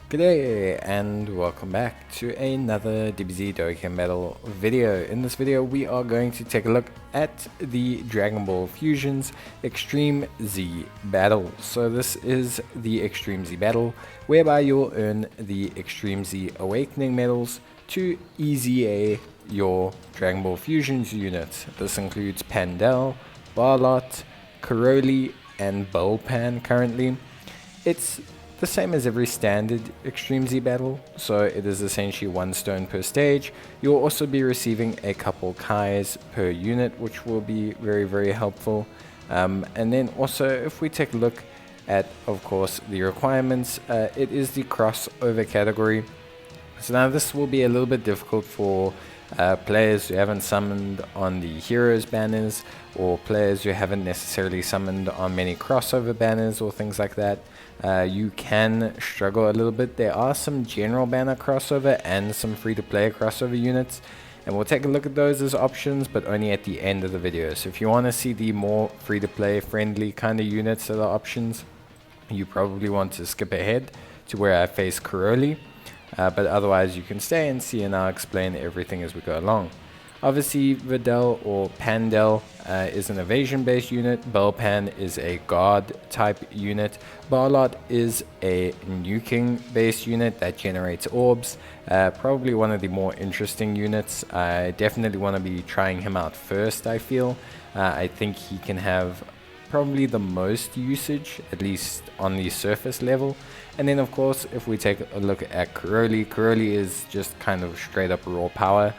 G'day and welcome back to another Dbz Dokkan Battle video. In this video we are going to take a look at the Dragon Ball Fusions Extreme Z Battle. So this is the Extreme Z Battle whereby you'll earn the Extreme Z Awakening medals to EZA your Dragon Ball Fusions units. This includes Pandel, Barlot, Karoly and Bulpan currently. It's the same as every standard Extreme Z battle, so it is essentially 1 stone per stage. You'll also be receiving a couple Kais per unit, which will be very helpful. And then also, if we take a look at, of course, the requirements, it is the crossover category. So now this will be a little bit difficult for players who haven't summoned on the heroes banners, or players who haven't necessarily summoned on many crossover banners or things like that. You can struggle a little bit. There are some general banner crossover and some free-to-play crossover units, and we'll take a look at those as options, but only at the end of the video. So if you want to see the more free-to-play friendly kind of units that are options, you probably want to skip ahead to where I face Karoly. But otherwise you can stay and see, and I'll explain everything as we go along. Obviously Videl or Pandel is an evasion based unit, Bulpan is a guard type unit, Barlot is a nuking based unit that generates orbs, probably one of the more interesting units. I definitely want to be trying him out first. I feel I think he can have probably the most usage, at least on the surface level. And then of course if we take a look at Karoly is just kind of straight up raw power.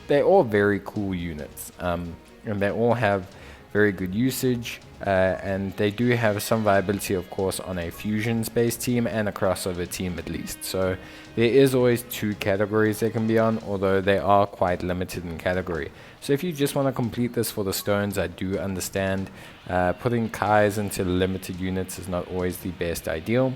They're all very cool units, and they all have very good usage, and they do have some viability of course on a fusions based team and a crossover team at least. So there is always 2 categories they can be on, although they are quite limited in category. So if you just want to complete this for the stones, I do understand putting Kais into limited units is not always the best ideal.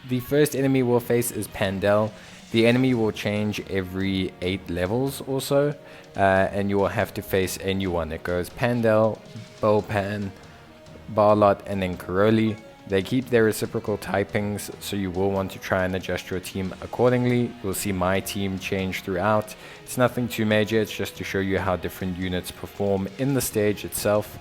The first enemy we'll face is Pandel. The enemy will change every 8 levels or so, and you will have to face a new one. It goes Pandel, Bulpan, Barlot, and then Karoly. They keep their reciprocal typings, so you will want to try and adjust your team accordingly. You'll see my team change throughout. It's nothing too major, it's just to show you how different units perform in the stage itself.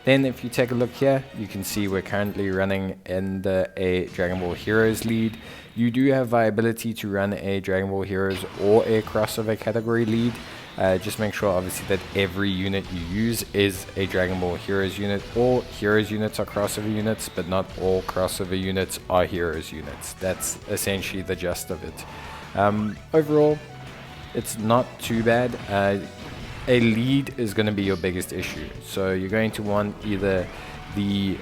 Then if you take a look here, you can see we're currently running in a Dragon Ball Heroes lead. You do have viability to run a Dragon Ball Heroes or a crossover category lead. Just make sure obviously that every unit you use is a Dragon Ball Heroes unit. All Heroes units are crossover units, but not all crossover units are Heroes units. That's essentially the gist of it. Overall, it's not too bad. A lead is going to be your biggest issue, so you're going to want either the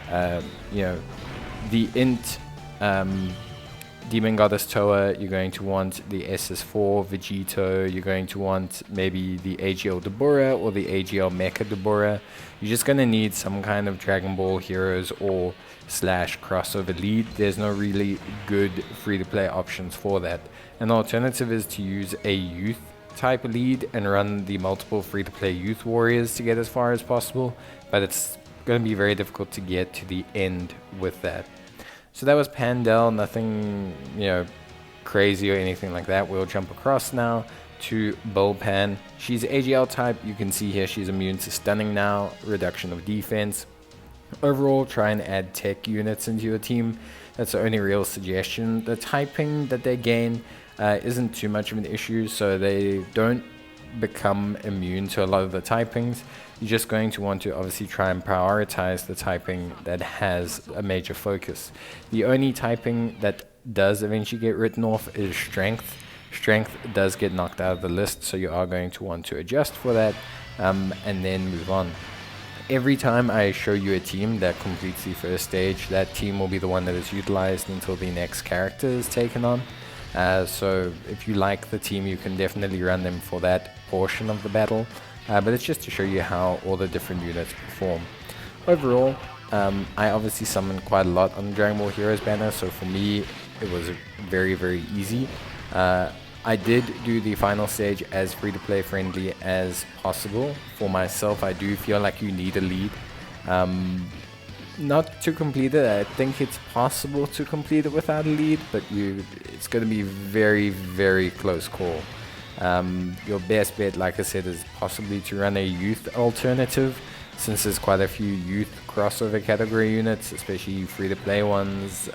the int Demon Goddess Toa, you're going to want the SS4 Vegito, you're going to want maybe the AGL Deborah or the AGL Mecha Deborah. You're just going to need some kind of Dragon Ball Heroes or / crossover lead. There's no really good free-to-play options for that. An alternative is to use a youth type lead and run the multiple free-to-play youth warriors to get as far as possible, but it's going to be very difficult to get to the end with that. So that was Pandel, nothing crazy or anything like that. We'll jump across now to Bulpan. She's AGL type. You can see here she's immune to stunning now, reduction of defense. Overall, try and add tech units into your team. That's the only real suggestion. The typing that they gain isn't too much of an issue, so they don't become immune to a lot of the typings. You're just going to want to obviously try and prioritize the typing that has a major focus. The only typing that does eventually get written off is strength. Strength does get knocked out of the list, so you are going to want to adjust for that, and then move on. Every time I show you a team that completes the first stage, that team will be the one that is utilized until the next character is taken on. So if you like the team, you can definitely run them for that portion of the battle, but it's just to show you how all the different units perform. Overall, I obviously summoned quite a lot on the Dragon Ball Heroes banner, so for me it was very easy. I did do the final stage as free-to-play friendly as possible. For myself, I do feel like you need a lead. not to complete it. I think it's possible to complete it without a lead, but it's going to be very, very close call. Your best bet, like I said, is possibly to run a youth alternative, since there's quite a few youth crossover category units, especially free-to-play ones.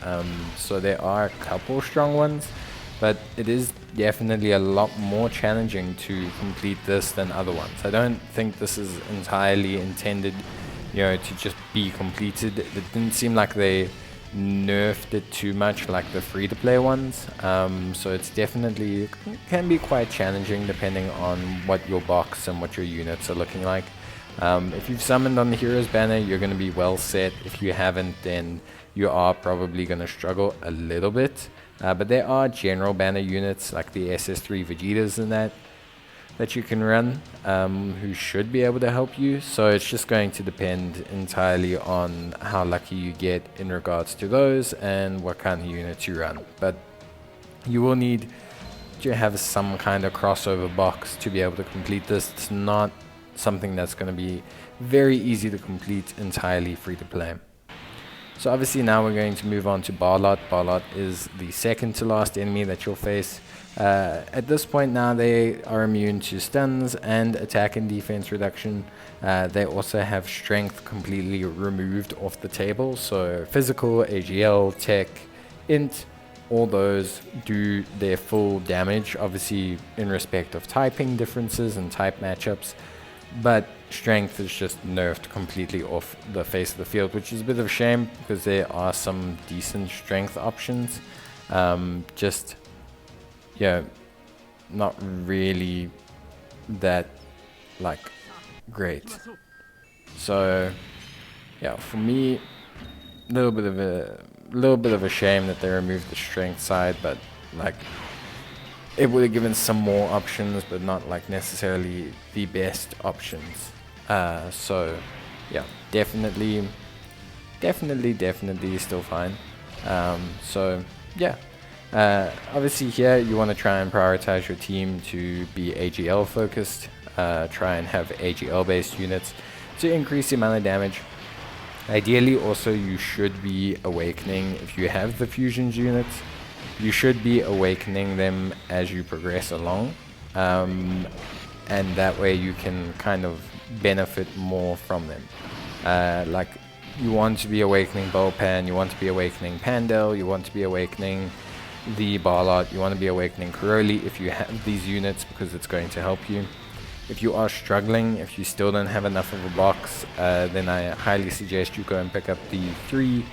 So there are a couple strong ones, but it is definitely a lot more challenging to complete this than other ones. I don't think this is entirely intended, to just be completed. It didn't seem like they nerfed it too much like the free-to-play ones. So it's definitely can be quite challenging depending on what your box and what your units are looking like. If you've summoned on the Heroes banner, you're going to be well set. If you haven't, then you are probably going to struggle a little bit. But there are general banner units like the SS3 Vegetas and that you can run, who should be able to help you. So it's just going to depend entirely on how lucky you get in regards to those and what kind of units you run. But you will need to have some kind of crossover box to be able to complete this. It's not something that's going to be very easy to complete entirely free to play. So obviously now we're going to move on to Barlot. Barlot is the second to last enemy that you'll face. At this point now they are immune to stuns and attack and defense reduction. They also have strength completely removed off the table, so physical, AGL, tech, int, all those do their full damage, obviously in respect of typing differences and type matchups, but strength is just nerfed completely off the face of the field, which is a bit of a shame because there are some decent strength options. Not really that great. So yeah, for me, a little bit of a shame that they removed the strength side, but it would have given some more options, but not necessarily the best options. So yeah, definitely still fine. So yeah. Obviously here you want to try and prioritize your team to be AGL focused, try and have AGL based units to increase the amount of damage. Ideally also you should be awakening, if you have the fusions units, you should be awakening them as you progress along, and that way you can kind of benefit more from them. You want to be awakening Bulpan, you want to be awakening Pandel, you want to be awakening the Barlot, you want to be awakening Karoly if you have these units, because it's going to help you. If you are struggling, if you still don't have enough of a box, then I highly suggest you go and pick up the 3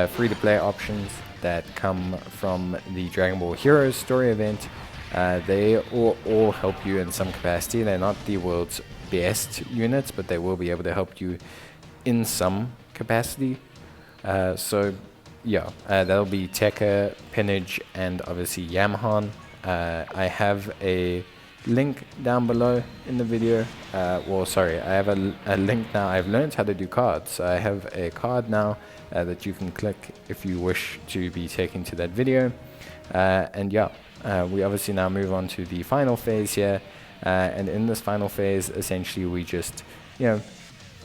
free-to-play options that come from the Dragon Ball Heroes story event. They all help you in some capacity. They're not the world's best units, but they will be able to help you in some capacity. So yeah, that'll be Tekka, Pinnage, and obviously Yamhan. I have a link down below in the video. I have a link now. I've learned how to do cards. So I have a card now that you can click if you wish to be taken to that video. And yeah, we obviously now move on to the final phase here. And in this final phase, essentially we just,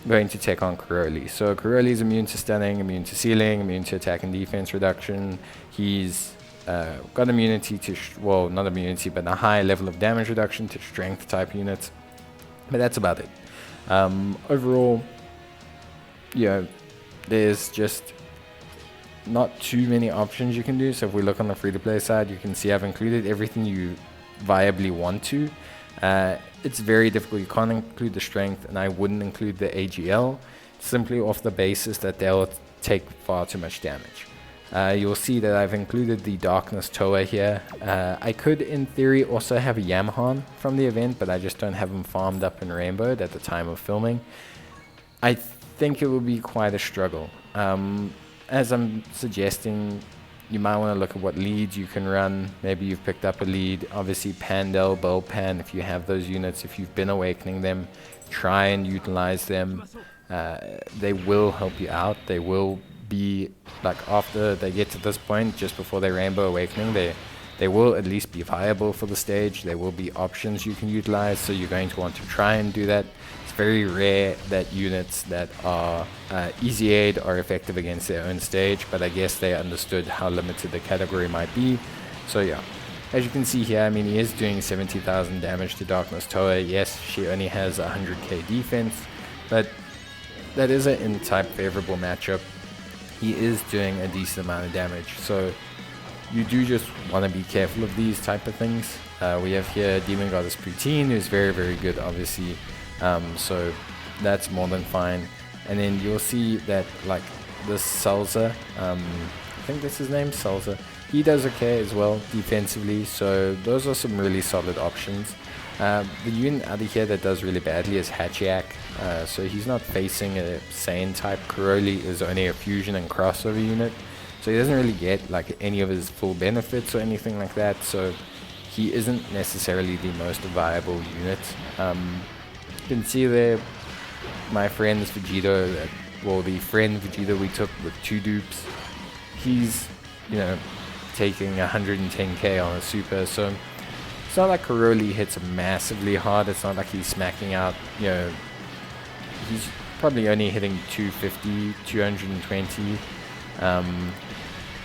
going to take on Karoly. So Karoly is immune to stunning, immune to sealing, immune to attack and defense reduction. He's got immunity to, not immunity, but a high level of damage reduction to strength type units. But that's about it. Overall, there's just not too many options you can do. So if we look on the free-to-play side, you can see I've included everything you viably want to. It's very difficult. You can't include the strength, and I wouldn't include the AGL simply off the basis that they'll take far too much damage. You'll see that I've included the Darkness Toa here. I could, in theory, also have a Yamhan from the event, but I just don't have him farmed up in Rainbowed at the time of filming. I think it will be quite a struggle. As I'm suggesting, you might want to look at what leads you can run. Maybe you've picked up a lead. Obviously, Pandel, Bulpan, if you have those units, if you've been awakening them, try and utilize them. They will help you out. They will be, after they get to this point, just before they Rainbow Awakening, they will at least be viable for the stage. There will be options you can utilize, so you're going to want to try and do that. It's very rare that units that are easy aid are effective against their own stage, but I guess they understood how limited the category might be. So yeah, as you can see here, I mean, he is doing 70,000 damage to Darkness Toa. Yes, she only has 100k defense, but that is an in-type favorable matchup. He is doing a decent amount of damage, so you do just want to be careful of these type of things. We have here Demon Goddess Poutine, who's very, very good, obviously. So that's more than fine. And then you'll see that, like, this Salza, I think that's his name, Salza. He does okay as well defensively, so those are some really solid options. The unit out of here that does really badly is Hatchiak, so he's not facing a Sane type. Karoly is only a fusion and crossover unit, so he doesn't really get like any of his full benefits or anything like that, so he isn't necessarily the most viable unit. You can see there my friend's Vegito, well, the friend Vegito we took with 2 dupes, he's, you know, taking 110k on a super, so it's not like Karoly hits massively hard. It's not like he's smacking out, you know, he's probably only hitting 250, 220,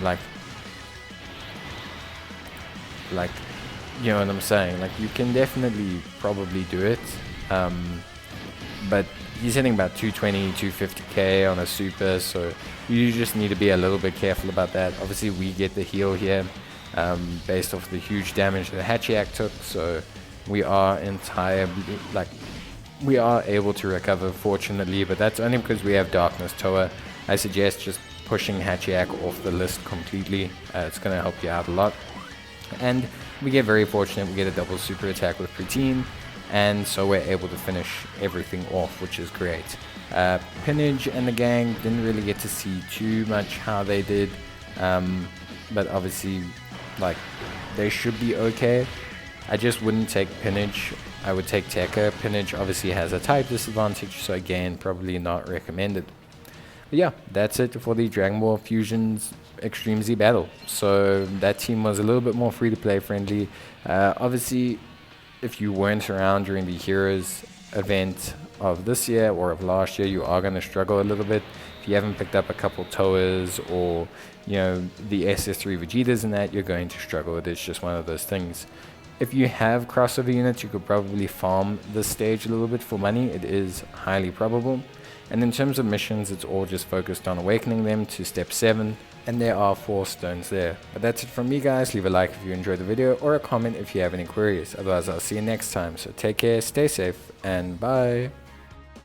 like, you know what I'm saying, like, you can definitely probably do it, but he's hitting about 220, 250k on a super, so you just need to be a little bit careful about that. Obviously, we get the heal here, based off the huge damage that Hatchiak took, so we are we are able to recover, fortunately, but that's only because we have Darkness Toa. I suggest just pushing Hatchiak off the list completely. It's going to help you out a lot. And we get very fortunate, we get a double super attack with Poutine, and so we're able to finish everything off, which is great. Pinnage and the gang didn't really get to see too much how they did, but obviously, like, they should be okay. I just wouldn't take Pinnage. I would take Tekka. Pinnage obviously has a type disadvantage, so again, probably not recommended. But yeah, that's it for the Dragon Ball Fusions Extreme Z battle. So that team was a little bit more free-to-play friendly. Obviously, if you weren't around during the Heroes event of this year or of last year, you are going to struggle a little bit. If you haven't picked up a couple Toas or, you know, the SS3 Vegetas and that, you're going to struggle. It's just one of those things. If you have crossover units, you could probably farm this stage a little bit for money. It is highly probable. And in terms of missions, it's all just focused on awakening them to step 7. And there are 4 stones there. But that's it from me, guys. Leave a like if you enjoyed the video, or a comment if you have any queries. Otherwise, I'll see you next time. So take care, stay safe, and bye.